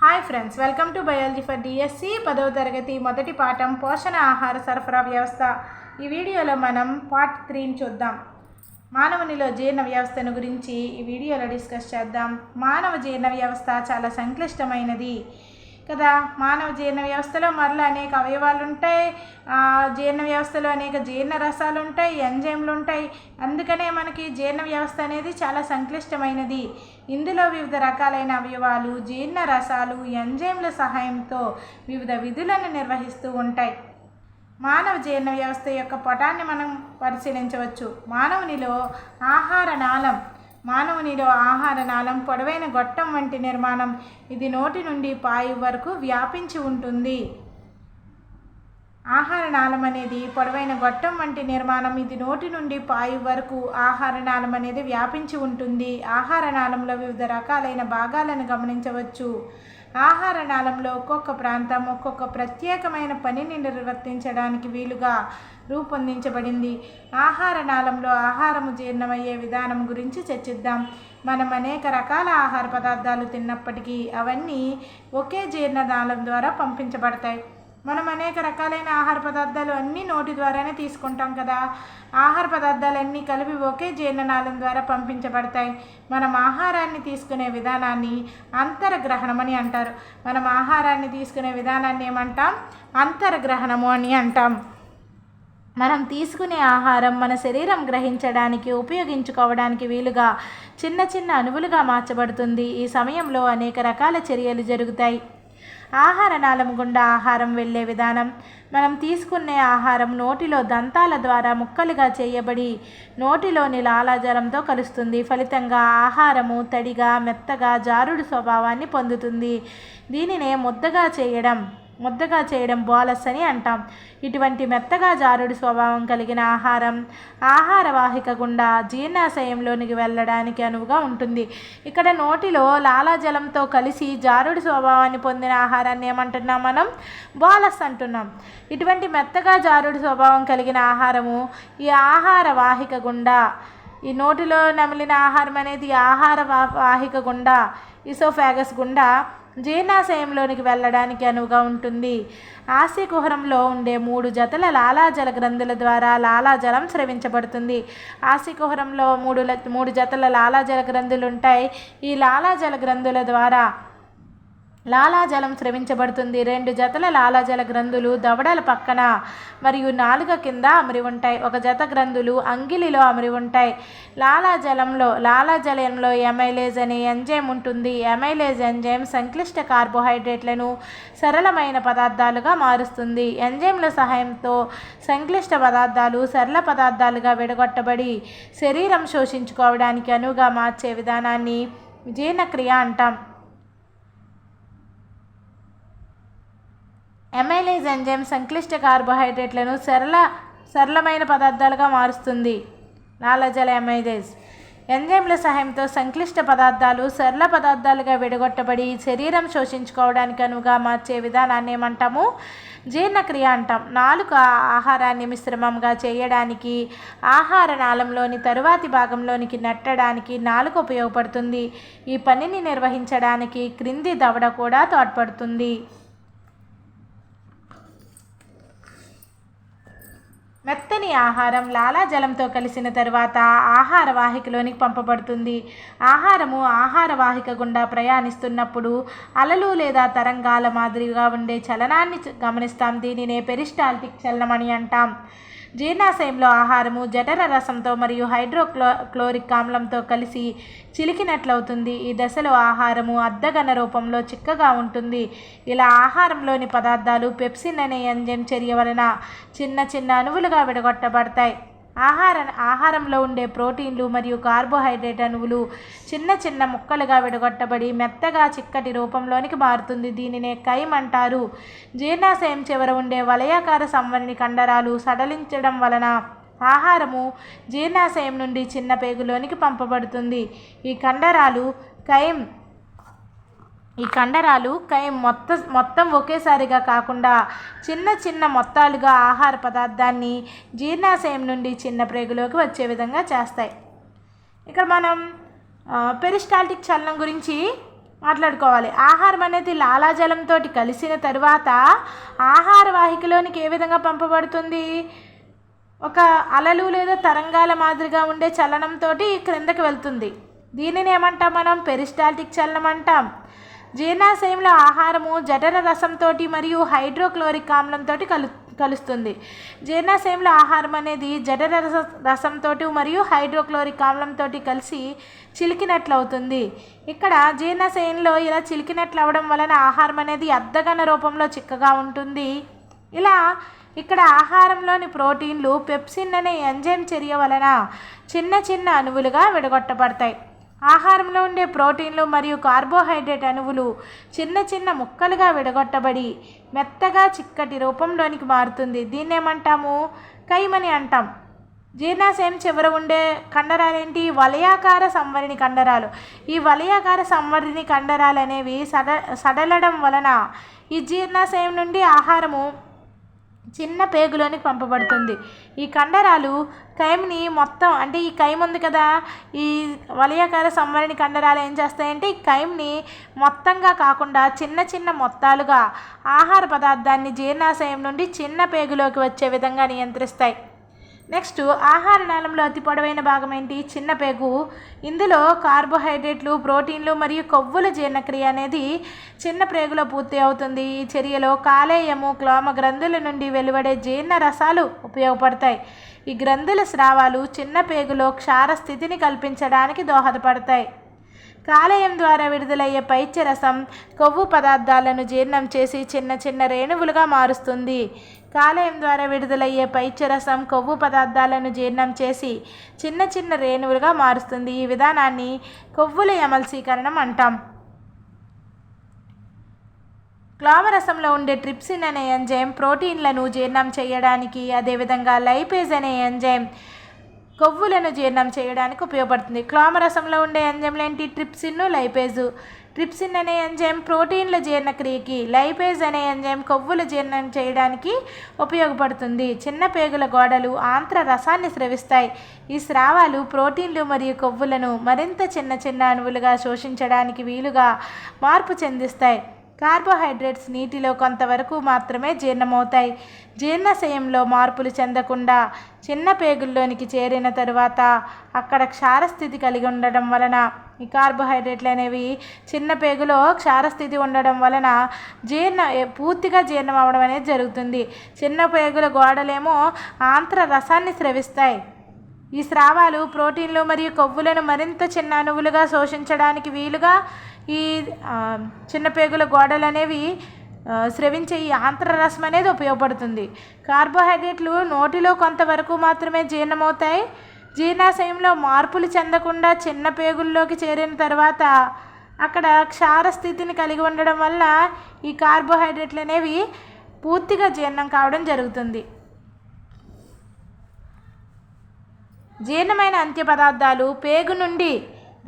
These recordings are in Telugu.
Hi friends, welcome to biology for DSC 10వ తరగతి మొదటి పాఠం పోషణ ఆహార సరఫరా వ్యవస్థ. ఈ వీడియోలో మనం పార్ట్ 3ని చూద్దాం. మానవునిలో జీర్ణ వ్యవస్థను గురించి ఈ వీడియోలో డిస్కస్ చేద్దాం. మానవ జీర్ణ వ్యవస్థ చాలా సంక్లిష్టమైనది కదా. మానవ జీర్ణ వ్యవస్థలో మరలా అనేక అవయవాలు ఉంటాయి. జీర్ణ వ్యవస్థలో అనేక జీర్ణ రసాలు ఉంటాయి, ఎంజైమ్లు ఉంటాయి. అందుకనే మనకి జీర్ణ వ్యవస్థ అనేది చాలా సంక్లిష్టమైనది. ఇందులో వివిధ రకాలైన అవయవాలు, జీర్ణ రసాలు, ఎంజైమ్ల సహాయంతో వివిధ విధులను నిర్వహిస్తూ ఉంటాయి. మానవ జీర్ణ వ్యవస్థ యొక్క పటాన్ని మనం పరిశీలించవచ్చు. మానవునిలో ఆహార నాళం పొడవైన గొట్టం వంటి నిర్మాణం. ఇది నోటి నుండి పాయి వరకు వ్యాపించి ఉంటుంది. ఆహార నాళం అనేది పొడవైన గొట్టం వంటి నిర్మాణం. ఇది నోటి నుండి పాయి వరకు ఆహార నాళం అనేది వ్యాపించి ఉంటుంది. ఆహార నాళంలో వివిధ రకాలైన భాగాలను గమనించవచ్చు. ఆహార నాళంలో ఒక్కొక్క ప్రాంతం ఒక్కొక్క ప్రత్యేకమైన పనిని నిర్వర్తించడానికి వీలుగా రూపొందించబడింది. ఆహార నాళంలో ఆహారము జీర్ణమయ్యే విధానం గురించి చర్చిద్దాం. మనం అనేక రకాల ఆహార పదార్థాలు తిన్నప్పటికీ అవన్నీ ఒకే జీర్ణనాళం ద్వారా పంపించబడతాయి. మనం అనేక రకాలైన ఆహార పదార్థాలు అన్నీ నోటి ద్వారానే తీసుకుంటాం కదా. ఆహార పదార్థాలన్నీ కలిపి ఒకే జీర్ణనాళం ద్వారా పంపించబడతాయి. మనం ఆహారాన్ని తీసుకునే విధానాన్ని అంతర్గ్రహణం అని అంటారు. మనం ఆహారాన్ని తీసుకునే విధానాన్ని ఏమంటాం? అంతర్గ్రహణము అని అంటాం. మనం తీసుకునే ఆహారం మన శరీరం గ్రహించడానికి, ఉపయోగించుకోవడానికి వీలుగా చిన్న చిన్న అణువులుగా మార్చబడుతుంది. ఈ సమయంలో అనేక రకాల చర్యలు జరుగుతాయి. ఆహార నాళం గుండా ఆహారం వెళ్ళే విధానం. మనం తీసుకునే ఆహారం నోటిలో దంతాల ద్వారా ముక్కలుగా చేయబడి నోటిలోని లాలాజలంతో కలుస్తుంది. ఫలితంగా ఆహారము తడిగా, మెత్తగా, జారుడు స్వభావాన్ని పొందుతుంది. దీనినే ముద్దగా చేయడం బోలస్ అని అంటాం. ఇటువంటి మెత్తగా జారుడు స్వభావం కలిగిన ఆహార వాహిక గుండా జీర్ణాశయంలోనికి వెళ్ళడానికి అనువుగా ఉంటుంది. ఇక్కడ నోటిలో లాలాజలంతో కలిసి జారుడు స్వభావాన్ని పొందిన ఆహారాన్ని ఏమంటున్నాం? మనం బోలస్ అంటున్నాం. ఇటువంటి మెత్తగా జారుడు స్వభావం కలిగిన ఆహారము ఈ ఆహార వాహిక గుండా, ఈ నోటిలో నమిలిన ఆహారం అనేది ఆహార వాహిక గుండా, ఇసోఫాగస్ గుండా జీర్ణాశయంలోనికి వెళ్ళడానికి అనువుగా ఉంటుంది. ఆస్యకుహరంలో ఉండే 3 జతల లాలాజల గ్రంథుల ద్వారా లాలాజలం స్రవించబడుతుంది. ఆస్యకుహరంలో 3 జతల లాలాజల గ్రంథులు ఉంటాయి. ఈ లాలాజల గ్రంథుల ద్వారా లాలాజలం స్రవించబడుతుంది. 2 జతల లాలాజల గ్రంథులు దవడల పక్కన మరియు నాలుక కింద అమరి ఉంటాయి. 1 జత గ్రంథులు అంగిలిలో అమరి ఉంటాయి. లాలాజలంలో ఎమైలేజ్ అనే ఎంజైమ్ ఉంటుంది. ఎమైలేజ్ ఎంజైమ్ సంక్లిష్ట కార్బోహైడ్రేట్లను సరళమైన పదార్థాలుగా మారుస్తుంది. ఎంజైమ్ల సహాయంతో సంక్లిష్ట పదార్థాలు సరళ పదార్థాలుగా విడగొట్టబడి శరీరం శోషించుకోవడానికి అనువుగా మార్చే విధానాన్ని జీర్ణక్రియ అంటాం. ఎమైలేజ్ ఎంజైమ్ సంక్లిష్ట కార్బోహైడ్రేట్లను సరళమైన పదార్థాలుగా మారుస్తుంది. లాలాజల ఎమైలేజ్ ఎంజైమ్ల సహాయంతో సంక్లిష్ట పదార్థాలు సరళ పదార్థాలుగా విడగొట్టబడి శరీరం శోషించుకోవడానికి అనువుగా మార్చే విధానాన్ని ఏమంటాము? జీర్ణక్రియ అంటాం. నాలుక ఆహారాన్ని మిశ్రమంగా చేయడానికి, ఆహార నాళంలోని తరువాతి భాగంలోనికి నెట్టడానికి నాలుక ఉపయోగపడుతుంది. ఈ పనిని నిర్వహించడానికి క్రింది దవడ కూడా తోడ్పడుతుంది. మెత్తని ఆహారం లాలాజలంతో కలిసిన తర్వాత ఆహార వాహికలోనికి పంపబడుతుంది. ఆహారము ఆహార వాహిక గుండా ప్రయాణిస్తున్నప్పుడు అలలు లేదా తరంగాల మాదిరిగా ఉండే చలనాన్ని గమనిస్తాం. దీనినే పెరిస్టాల్టిక్ చలనం అని అంటాం. జీర్ణాశయంలో ఆహారము జఠర రసంతో మరియు హైడ్రోక్లోరిక్ ఆమ్లంతో కలిసి చిలికినట్లవుతుంది. ఈ దశలో ఆహారము అద్దఘన రూపంలో చిక్కగా ఉంటుంది. ఇలా ఆహారంలోని పదార్థాలు పెప్సిన్ అనే ఎంజైమ్ చర్య వలన చిన్న చిన్న అణువులుగా విడగొట్టబడతాయి. ఆహారంలో ఉండే ప్రోటీన్లు మరియు కార్బోహైడ్రేట్ అణువులు చిన్న చిన్న ముక్కలుగా విడగొట్టబడి మెత్తగా చిక్కటి రూపంలోనికి మారుతుంది. దీనినే కైమ్ అంటారు. జీర్ణాశయం చివర ఉండే వలయాకార సంవరణి కండరాలు సడలించడం వలన ఆహారము జీర్ణాశయం నుండి చిన్న పేగులోనికి పంపబడుతుంది. ఈ కండరాలు కైమ్ మొత్తం ఒకేసారిగా కాకుండా చిన్న చిన్న మొత్తాలుగా ఆహార పదార్థాన్ని జీర్ణాశయం నుండి చిన్న ప్రేగులోకి వచ్చే విధంగా చేస్తాయి. ఇక్కడ మనం పెరిస్టాల్టిక్ చలనం గురించి మాట్లాడుకోవాలి. ఆహారం అనేది లాలాజలంతో కలిసిన తరువాత ఆహార వాహికలోనికి ఏ విధంగా పంపబడుతుంది? ఒక అలలు లేదా తరంగాల మాదిరిగా ఉండే చలనంతో క్రిందకి వెళ్తుంది. దీనిని ఏమంటాం మనం? పెరిస్టాల్టిక్ చలనం అంటాం. జీర్ణాశయంలో ఆహారము జఠర రసంతో మరియు హైడ్రోక్లోరిక్ ఆమ్లంతో కలుస్తుంది. జీర్ణాశయంలో ఆహారం అనేది జఠర రసంతో మరియు హైడ్రోక్లోరిక్ ఆమ్లంతో కలిసి చిలికినట్లు అవుతుంది. ఇక్కడ జీర్ణాశయంలో ఇలా చిలికినట్లు అవ్వడం వలన ఆహారం అనేది అర్ధఘన రూపంలో చిక్కగా ఉంటుంది. ఇలా ఇక్కడ ఆహారంలోని ప్రోటీన్లు పెప్సిన్ అనే ఎంజైమ్ చర్య వలన చిన్న చిన్న అణువులుగా విడగొట్టబడతాయి. ఆహారంలో ఉండే ప్రోటీన్లు మరియు కార్బోహైడ్రేట్ అణువులు చిన్న చిన్న ముక్కలుగా విడగొట్టబడి మెత్తగా చిక్కటి రూపంలోనికి మారుతుంది. దీన్ని ఏమంటాము? కైమని అంటాం. జీర్ణాశయం చివర ఉండే కండరాలేంటి? వలయాకార సంవరణి కండరాలు. ఈ వలయాకార సంవరణి కండరాలు అనేవి సడలడం వలన ఈ జీర్ణాశయం నుండి ఆహారము చిన్న పేగులోనికి పంపబడుతుంది. ఈ కండరాలు కైమ్ని మొత్తం, అంటే ఈ కైమ్ ఉంది కదా, ఈ వలయాకార సంవరణి కండరాలు ఏం చేస్తాయంటే ఈ కైమ్ని మొత్తంగా కాకుండా చిన్న చిన్న మొత్తాలుగా ఆహార పదార్థాన్ని జీర్ణాశయం నుండి చిన్న పేగులోకి వచ్చే విధంగా నియంత్రిస్తాయి. నెక్స్ట్, ఆహార నాళంలో అతి పొడవైన భాగం ఏంటి? చిన్న పేగు. ఇందులో కార్బోహైడ్రేట్లు, ప్రోటీన్లు మరియు కొవ్వుల జీర్ణక్రియ అనేది చిన్న పేగులో పూర్తి అవుతుంది. ఈ చర్యలో కాలేయము, క్లోమ గ్రంథుల నుండి వెలువడే జీర్ణ రసాలు ఉపయోగపడతాయి. ఈ గ్రంథుల స్రావాలు చిన్న పేగులో క్షార స్థితిని కల్పించడానికి దోహదపడతాయి. కాలేయం ద్వారా విడుదలయ్యే పైత్యరసం కొవ్వు పదార్థాలను జీర్ణం చేసి చిన్న చిన్న రేణువులుగా మారుస్తుంది. కాలేయం ద్వారా విడుదలయ్యే పైత్యరసం కొవ్వు పదార్థాలను జీర్ణం చేసి చిన్న చిన్న రేణువులుగా మారుస్తుంది. ఈ విధానాన్ని కొవ్వుల ఎమల్సీకరణం అంటాం. క్లోమరసంలో ఉండే ట్రిప్సిన్ అనే ఎంజైమ్ ప్రోటీన్లను జీర్ణం చేయడానికి, అదేవిధంగా లైపేజ్ అనే ఎంజైమ్ కొవ్వులను జీర్ణం చేయడానికి ఉపయోగపడుతుంది. క్లోమరసంలో ఉండే ఎంజైమ్లు ఏంటి? ట్రిప్సిన్, లైపేజు. ట్రిప్సిన్ అనే ఎంజైమ్ ప్రోటీన్ల జీర్ణక్రియకి, లైపేజ్ అనే ఎంజైమ్ కొవ్వులు జీర్ణం చేయడానికి ఉపయోగపడుతుంది. చిన్న పేగుల గోడలు ఆంత్ర రసాన్ని స్రవిస్తాయి. ఈ స్రావాలు ప్రోటీన్లు మరియు కొవ్వులను మరింత చిన్న చిన్న అణువులుగా శోషించడానికి వీలుగా మార్పు చెందిస్తాయి. కార్బోహైడ్రేట్స్ నీటిలో కొంతవరకు మాత్రమే జీర్ణమవుతాయి. జీర్ణాశయంలో మార్పులు చెందకుండా చిన్న పేగుల్లోనికి చేరిన తరువాత అక్కడ క్షారస్థితి కలిగి ఉండడం వలన, ఈ కార్బోహైడ్రేట్లు అనేవి చిన్న పేగులో క్షారస్థితి ఉండడం వలన పూర్తిగా జీర్ణం అవ్వడం అనేది జరుగుతుంది. చిన్న పేగుల గోడలేమో ఆంత్ర రసాన్ని స్రవిస్తాయి. ఈ స్రావాలు ప్రోటీన్లు మరియు కొవ్వులను మరింత చిన్న అణువులుగా శోషించడానికి వీలుగా ఈ చిన్న పేగుల గోడలు అనేవి స్రవించే ఈ ఆంత్రరసం అనేది ఉపయోగపడుతుంది. కార్బోహైడ్రేట్లు నోటిలో కొంతవరకు మాత్రమే జీర్ణమవుతాయి. జీర్ణాశయంలో మార్పులు చెందకుండా చిన్న పేగుల్లోకి చేరిన తర్వాత అక్కడ క్షార స్థితిని కలిగి ఉండడం వల్ల ఈ కార్బోహైడ్రేట్లు అనేవి పూర్తిగా జీర్ణం కావడం జరుగుతుంది. జీర్ణమైన అంత్య పదార్థాలు పేగు నుండి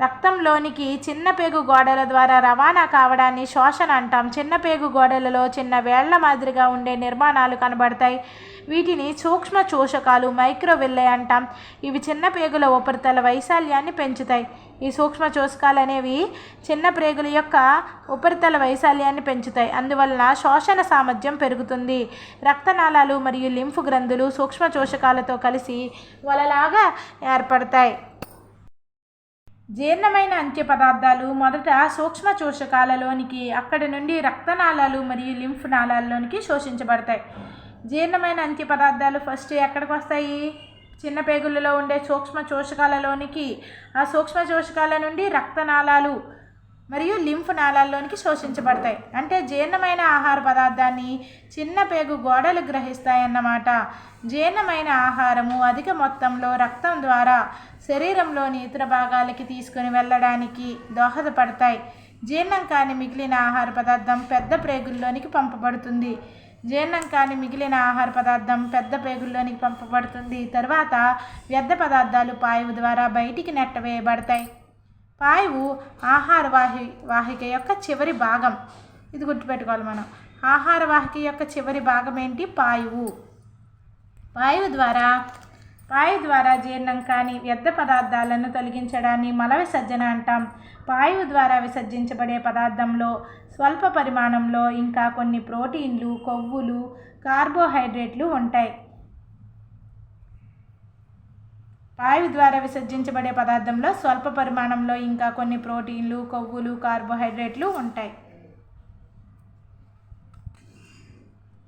రక్తంలోనికి చిన్న పేగు గోడల ద్వారా రవాణా కావడాన్ని శోషణ అంటాం. చిన్న పేగు గోడలలో చిన్న వేళ్ల మాదిరిగా ఉండే నిర్మాణాలు కనబడతాయి. వీటిని సూక్ష్మ శోషకాలు, మైక్రోవిల్లే అంటాం. ఇవి చిన్న పేగుల ఉపరితల వైశాల్యాన్ని పెంచుతాయి. ఈ సూక్ష్మ శోషకాలు అనేవి చిన్న పేగుల యొక్క ఉపరితల వైశాల్యాన్ని పెంచుతాయి. అందువలన శోషణ సామర్థ్యం పెరుగుతుంది. రక్తనాళాలు మరియు లింఫ్ గ్రంథులు సూక్ష్మ శోషకాలతో కలిసి వలలాగా ఏర్పడతాయి. జీర్ణమైన అంత్య పదార్థాలు మొదట సూక్ష్మ శోషకాలలోనికి, అక్కడి నుండి రక్తనాళాలు మరియు లింఫ్ నాళాల్లోనికి శోషించబడతాయి. జీర్ణమైన అంత్య పదార్థాలు ఫస్ట్ ఎక్కడికి వస్తాయి? చిన్న పేగులలో ఉండే సూక్ష్మ శోషకాలలోనికి. ఆ సూక్ష్మ శోషకాల నుండి రక్తనాళాలు మరియు లింఫ్ నాళాల్లోనికి శోషించబడతాయి. అంటే జీర్ణమైన ఆహార పదార్థాన్ని చిన్న పేగు గోడలు గ్రహిస్తాయన్నమాట. జీర్ణమైన ఆహారము అధిక మొత్తంలో రక్తం ద్వారా శరీరంలోని ఇతర భాగాలకి తీసుకుని వెళ్ళడానికి దోహదపడతాయి. జీర్ణం కాని మిగిలిన ఆహార పదార్థం పెద్ద పేగుల్లోనికి పంపబడుతుంది. జీర్ణం కాని మిగిలిన ఆహార పదార్థం పెద్ద పేగుల్లోనికి పంపబడుతుంది. తర్వాత వ్యర్థ పదార్థాలు పాయువు ద్వారా బయటికి నెట్టవేయబడతాయి. పాయువు ఆహార వాహిక యొక్క చివరి భాగం. ఇది గుర్తుపెట్టుకోవాలి మనం. ఆహార వాహిక యొక్క చివరి భాగం ఏంటి? పాయువు. పాయువు ద్వారా పాయు ద్వారా జీర్ణం కాని వ్యర్థ పదార్థాలను తొలగించడాన్ని మల విసర్జన అంటాం. పాయువు ద్వారా విసర్జించబడే పదార్థంలో స్వల్ప పరిమాణంలో ఇంకా కొన్ని ప్రోటీన్లు, కొవ్వులు, కార్బోహైడ్రేట్లు ఉంటాయి. పాయువు ద్వారా విసర్జించబడే పదార్థంలో స్వల్ప పరిమాణంలో ఇంకా కొన్ని ప్రోటీన్లు, కొవ్వులు, కార్బోహైడ్రేట్లు ఉంటాయి.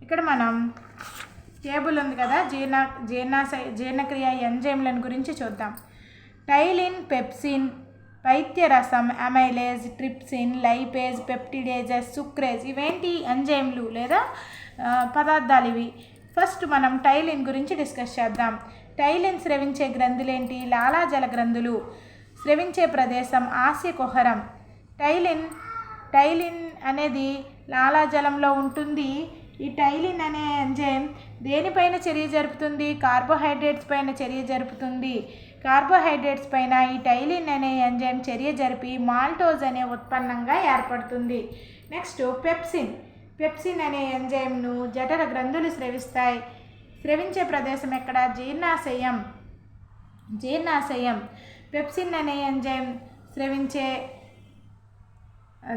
ఇక్కడ మనం టేబుల్ ఉంది కదా, జీర్ణక్రియ ఎంజైమ్లను గురించి చూద్దాం. టైలిన్, పెప్సిన్, పైత్యరసం, amylase, trypsin, lipase, peptidases, sucrase ఇవేంటి ఎంజైమ్లు లేదా పదార్థాలు ఇవి. ఫస్ట్ మనం టైలిన్ గురించి డిస్కస్ చేద్దాం. టైలిన్ స్రవించే గ్రంథులేంటి? లాలాజల గ్రంథులు. స్రవించే ప్రదేశం ఆస్య కుహరం. టైలిన్ అనేది లాలాజలంలో ఉంటుంది. ఈ టైలిన్ అనే ఎంజైమ్ దేనిపైన చర్య జరుపుతుంది? కార్బోహైడ్రేట్స్ పైన చర్య జరుపుతుంది. కార్బోహైడ్రేట్స్ పైన ఈ టైలిన్ అనే ఎంజైమ్ చర్య జరిపి మాల్టోజ్ అనే ఉత్పన్నంగా ఏర్పడుతుంది. నెక్స్ట్ పెప్సిన్ అనే ఎంజైమ్ను జఠర గ్రంథులు స్రవిస్తాయి. స్రవించే ప్రదేశం ఎక్కడ? జీర్ణాశయం. పెప్సిన్ అనే ఎంజైమ్ స్రవించే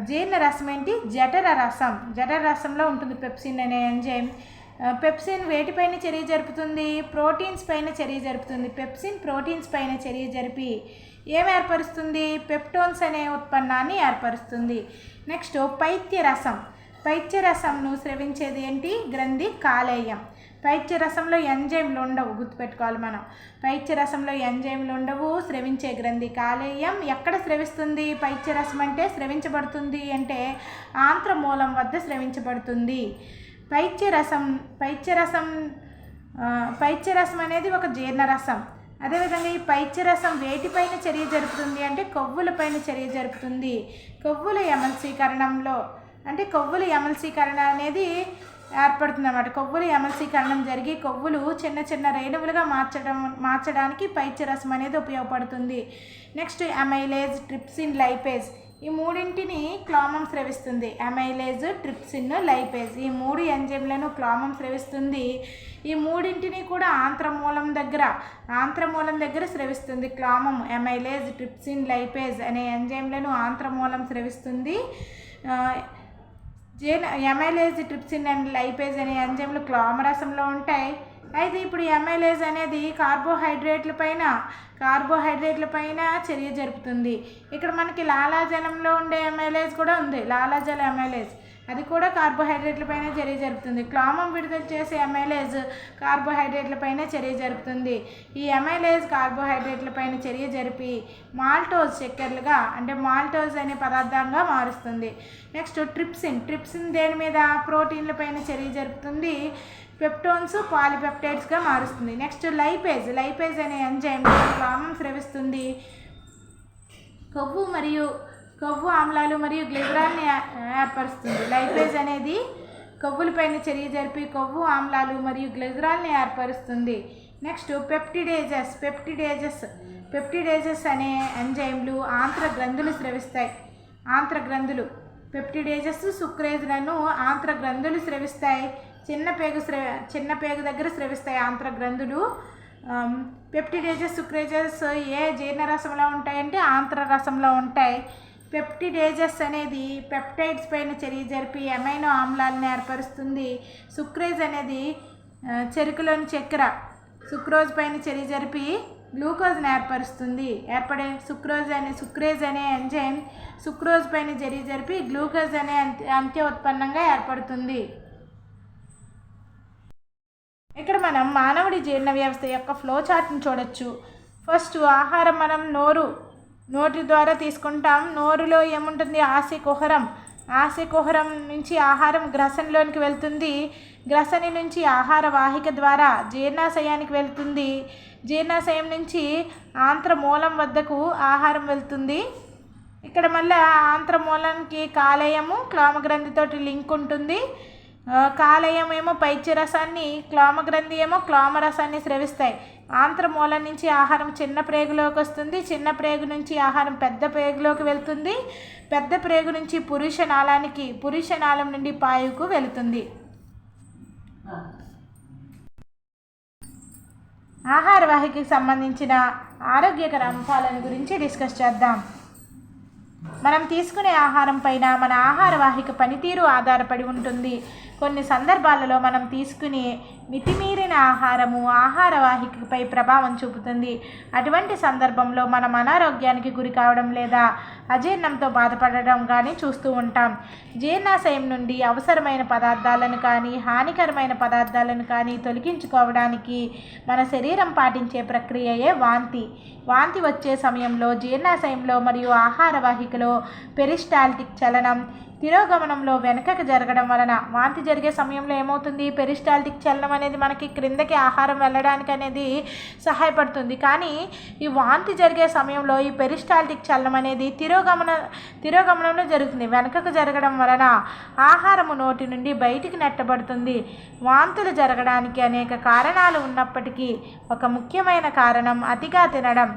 జీర్ణరసం ఏంటి? జఠర రసంలో ఉంటుంది పెప్సిన్ అనే ఎంజైమ్. పెప్సిన్ వేటిపైన చర్య జరుపుతుంది? ప్రోటీన్స్ పైన చర్య జరుపుతుంది. పెప్సిన్ ప్రోటీన్స్ పైన చర్య జరిపి ఏం ఏర్పరుస్తుంది? పెప్టోన్స్ అనే ఉత్పన్నాన్ని ఏర్పరుస్తుంది. నెక్స్ట్ పైత్యరసంను స్రవించేది ఏంటి? గ్రంథి కాలేయం. పైత్యరసంలో ఎంజైమ్లు ఉండవు, గుర్తుపెట్టుకోవాలి మనం. పైత్యరసంలో ఎంజైమ్లు ఉండవు, స్రవించే గ్రంథి కాలేయం. ఎక్కడ స్రవిస్తుంది పైత్యరసం అంటే? స్రవించబడుతుంది అంటే ఆంత్రమూలం వద్ద స్రవించబడుతుంది. పైత్యరసం అనేది ఒక జీర్ణరసం. అదేవిధంగా ఈ పైత్యరసం వేటిపైన చర్య జరుపుతుంది అంటే కొవ్వులపైన చర్య జరుపుతుంది. కొవ్వుల ఎమల్సీకరణ అనేది ఏర్పడుతుంది అన్నమాట. కొవ్వుల ఎమల్సీకరణం జరిగి కొవ్వులు చిన్న చిన్న రేణువులుగా మార్చడానికి పైత్యరసం అనేది ఉపయోగపడుతుంది. నెక్స్ట్ అమైలేజ్, ట్రిప్సిన్, లైపేజ్ ఈ మూడింటిని క్లోమం స్రవిస్తుంది. అమైలేజ్, ట్రిప్సిన్, లైపేజ్ ఈ మూడు ఎంజైమ్లను క్లోమం స్రవిస్తుంది. ఈ మూడింటిని కూడా ఆంత్రమూలం దగ్గర స్రవిస్తుంది. క్లోమం అమైలేజ్, ట్రిప్సిన్, లైపేజ్ అనే ఎంజైమ్లను ఆంత్రమూలం స్రవిస్తుంది. అమైలేజ్, ట్రిప్సిన్ అండ్ లైపేజ్ అనే ఎంజైమ్లు క్లోమరసంలో ఉంటాయి. అయితే ఇప్పుడు అమైలేజ్ అనేది కార్బోహైడ్రేట్ల పైన చర్య జరుపుతుంది. ఇక్కడ మనకి లాలాజలంలో ఉండే అమైలేజ్ కూడా ఉంది, లాలాజల అమైలేజ్. అది కూడా కార్బోహైడ్రేట్ల పైన చర్య జరుపుతుంది. క్లోమం విడుదల చేసే అమైలేజ్ కార్బోహైడ్రేట్ల పైన చర్య జరుపుతుంది. ఈ అమైలేజ్ కార్బోహైడ్రేట్ల పైన చర్య జరిపి మాల్టోజ్ చక్కెరలుగా అంటే మాల్టోజ్ అనే పదార్థంగా మారుస్తుంది. నెక్స్ట్ ట్రిప్సిన్ దేని మీద? ప్రోటీన్ల పైన చర్య జరుపుతుంది. పెప్టోన్స్, పాలిపెప్టైడ్స్గా మారుస్తుంది. నెక్స్ట్ లైపేజ్ అనే ఎంజైమ్ క్లోమం స్రవిస్తుంది. కొవ్వు ఆమ్లాలు మరియు గ్లిజరాల్ని ఏర్పరుస్తుంది. లైపేజ్ అనేది కొవ్వులపైన చర్య జరిపి కొవ్వు ఆమ్లాలు మరియు గ్లిజరాల్ని ఏర్పరుస్తుంది. నెక్స్ట్ పెప్టిడేజెస్ అనే ఎంజైమ్లు ఆంత్రగ్రంథులు స్రవిస్తాయి. పెప్టిడేజెస్, సుక్రేజ్లను ఆంత్రగ్రంథులు స్రవిస్తాయి. చిన్న పేగు దగ్గర స్రవిస్తాయి ఆంత్రగ్రంథులు. పెప్టిడేజెస్, సుక్రేజెస్ ఏ జీర్ణరసంలో ఉంటాయంటే ఆంత్రరసంలో ఉంటాయి. పెప్టిడేజెస్ అనేది పెప్టైడ్స్ పైన చర్య జరిపి అమైనో ఆమ్లాలను ఏర్పరుస్తుంది. సుక్రేజ్ అనేది చెరుకులోని చక్కెర సుక్రోజ్ పైన చర్య జరిపి గ్లూకోజ్ని ఏర్పరుస్తుంది. ఏర్పడే సుక్రేజ్ అనే ఎంజైమ్ సుక్రోజ్ పైన చర్య జరిపి గ్లూకోజ్ అనే అంత్య ఉత్పన్నంగా ఏర్పడుతుంది. ఇక్కడ మనం మానవుడి జీర్ణ వ్యవస్థ యొక్క ఫ్లో చార్ట్ని చూడొచ్చు. ఫస్ట్ ఆహారం మనం నోటి ద్వారా తీసుకుంటాం. నోరులో ఏముంటుంది? ఆస్య కుహరం నుంచి ఆహారం గ్రసనిలోనికి వెళ్తుంది. గ్రసని నుంచి ఆహార వాహిక ద్వారా జీర్ణాశయానికి వెళ్తుంది. జీర్ణాశయం నుంచి ఆంత్రమూలం వద్దకు ఆహారం వెళ్తుంది. ఇక్కడ మళ్ళీ ఆంత్రమూలానికి కాలేయము క్లోమగ్రంథితోటి లింక్ ఉంటుంది. కాలేయం ఏమో పైత్యరసాన్ని, క్లోమగ్రంథి ఏమో క్లోమరసాన్ని స్రవిస్తాయి. ఆంత్రమూలం నుంచి ఆహారం చిన్న ప్రేగులోకి వస్తుంది. చిన్న ప్రేగు నుంచి ఆహారం పెద్ద ప్రేగులోకి వెళ్తుంది. పెద్ద ప్రేగు నుంచి పురుషనాళం నుండి పాయువుకు వెళుతుంది. ఆహార వాహికకి సంబంధించిన ఆరోగ్యకర అంశాలను గురించి డిస్కస్ చేద్దాం. మనం తీసుకునే ఆహారం పైన మన ఆహార వాహిక పనితీరు ఆధారపడి ఉంటుంది. కొన్ని సందర్భాలలో మనం తీసుకునే మితిమీరిన ఆహారము ఆహార వాహికపై ప్రభావం చూపుతుంది. అటువంటి సందర్భంలో మనం అనారోగ్యానికి గురి కావడం లేదా అజీర్ణంతో బాధపడడం కానీ చూస్తూ ఉంటాం. జీర్ణాశయం నుండి అవసరమైన పదార్థాలను కానీ హానికరమైన పదార్థాలను కానీ తొలగించుకోవడానికి మన శరీరం పాటించే ప్రక్రియయే వాంతి. వాంతి వచ్చే సమయంలో జీర్ణాశయంలో మరియు ఆహార వాహికలో పెరిస్టాల్టిక్ చలనం తిరోగమనంలో వెనకకు జరగడం వలన వాంతి జరిగే సమయంలో ఏమవుతుంది, పెరిస్టాల్టిక్ చలనం అనేది మనకి క్రిందకి ఆహారం వెళ్ళడానికి అనేది సహాయపడుతుంది. కానీ ఈ వాంతి జరిగే సమయంలో ఈ పెరిస్టాల్టిక్ చలనం అనేది తిరోగమనంలో జరుగుతుంది. వెనకకు జరగడం వలన ఆహారము నోటి నుండి బయటికి నెట్టబడుతుంది. వాంతులు జరగడానికి అనేక కారణాలు ఉన్నప్పటికీ ఒక ముఖ్యమైన కారణం అతిగా తినడం.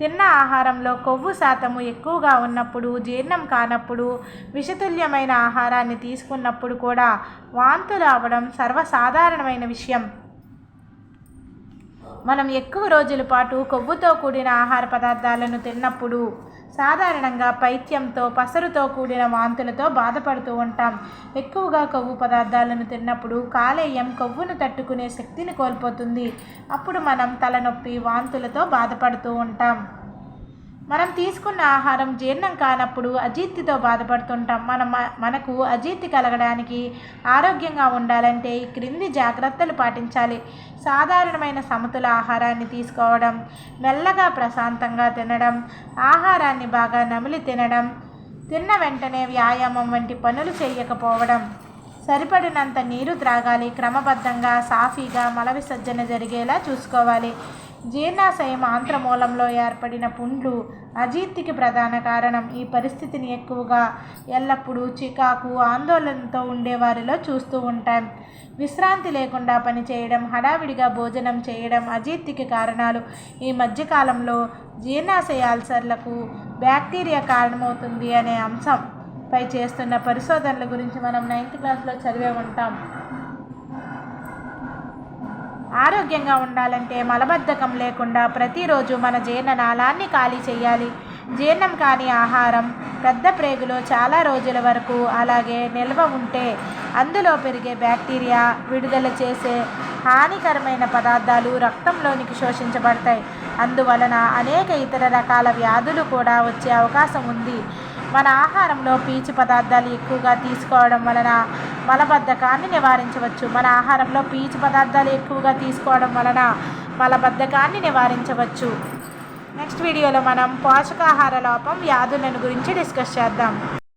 తిన్న ఆహారంలో కొవ్వు శాతము ఎక్కువగా ఉన్నప్పుడు, జీర్ణం కానప్పుడు, విషతుల్యమైన ఆహారాన్ని తీసుకున్నప్పుడు కూడా వాంతులు అవ్వడం సర్వసాధారణమైన విషయం. మనం ఎక్కువ రోజుల పాటు కొవ్వుతో కూడిన ఆహార పదార్థాలను తిన్నప్పుడు సాధారణంగా పైత్యంతో పసరుతో కూడిన వాంతులతో బాధపడుతూ ఉంటాం. ఎక్కువగా కొవ్వు పదార్థాలను తిన్నప్పుడు కాలేయం కొవ్వును తట్టుకునే శక్తిని కోల్పోతుంది. అప్పుడు మనం తలనొప్పి వాంతులతో బాధపడుతూ ఉంటాం. మనం తీసుకున్న ఆహారం జీర్ణం కానప్పుడు అజీర్తితో బాధపడుతుంటాం. మనకు అజీర్తి కలగడానికి ఆరోగ్యంగా ఉండాలంటే ఈ క్రింది జాగ్రత్తలు పాటించాలి. సాధారణమైన సమతుల ఆహారాన్ని తీసుకోవడం, మెల్లగా ప్రశాంతంగా తినడం, ఆహారాన్ని బాగా నమిలి తినడం, తిన్న వెంటనే వ్యాయామం వంటి పనులు చేయకపోవడం, సరిపడినంత నీరు త్రాగాలి, క్రమబద్ధంగా సాఫీగా మల విసర్జన జరిగేలా చూసుకోవాలి. జీర్ణాశయం ఆంత్రమూలంలో ఏర్పడిన పుండ్లు అజీర్తికి ప్రధాన కారణం. ఈ పరిస్థితిని ఎక్కువగా ఎల్లప్పుడూ చికాకు ఆందోళనతో ఉండేవారిలో చూస్తూ ఉంటాం. విశ్రాంతి లేకుండా పనిచేయడం, హడావిడిగా భోజనం చేయడం అజీర్తికి కారణాలు. ఈ మధ్యకాలంలో జీర్ణాశయ అల్సర్లకు బ్యాక్టీరియా కారణమవుతుంది అనే అంశంపై చేస్తున్న పరిశోధనల గురించి మనం 9th క్లాస్లో చదివే ఉంటాం. ఆరోగ్యంగా ఉండాలంటే మలబద్ధకం లేకుండా ప్రతిరోజు మన జీర్ణనాళాన్ని ఖాళీ చేయాలి. జీర్ణం కాని ఆహారం పెద్ద ప్రేగులో చాలా రోజుల వరకు అలాగే నిల్వ ఉంటే అందులో పెరిగే బ్యాక్టీరియా విడుదల చేసే హానికరమైన పదార్థాలు రక్తంలోనికి శోషించబడతాయి. అందువలన అనేక ఇతర రకాల వ్యాధులు కూడా వచ్చే అవకాశం ఉంది. మన ఆహారంలో పీచు పదార్థాలు ఎక్కువగా తీసుకోవడం వలన మలబద్ధకాన్ని నివారించవచ్చు. మలబద్ధకాన్ని నివారించవచ్చు. నెక్స్ట్ వీడియోలో మనం పోషకాహార లోపం వ్యాధులను గురించి డిస్కస్ చేద్దాం.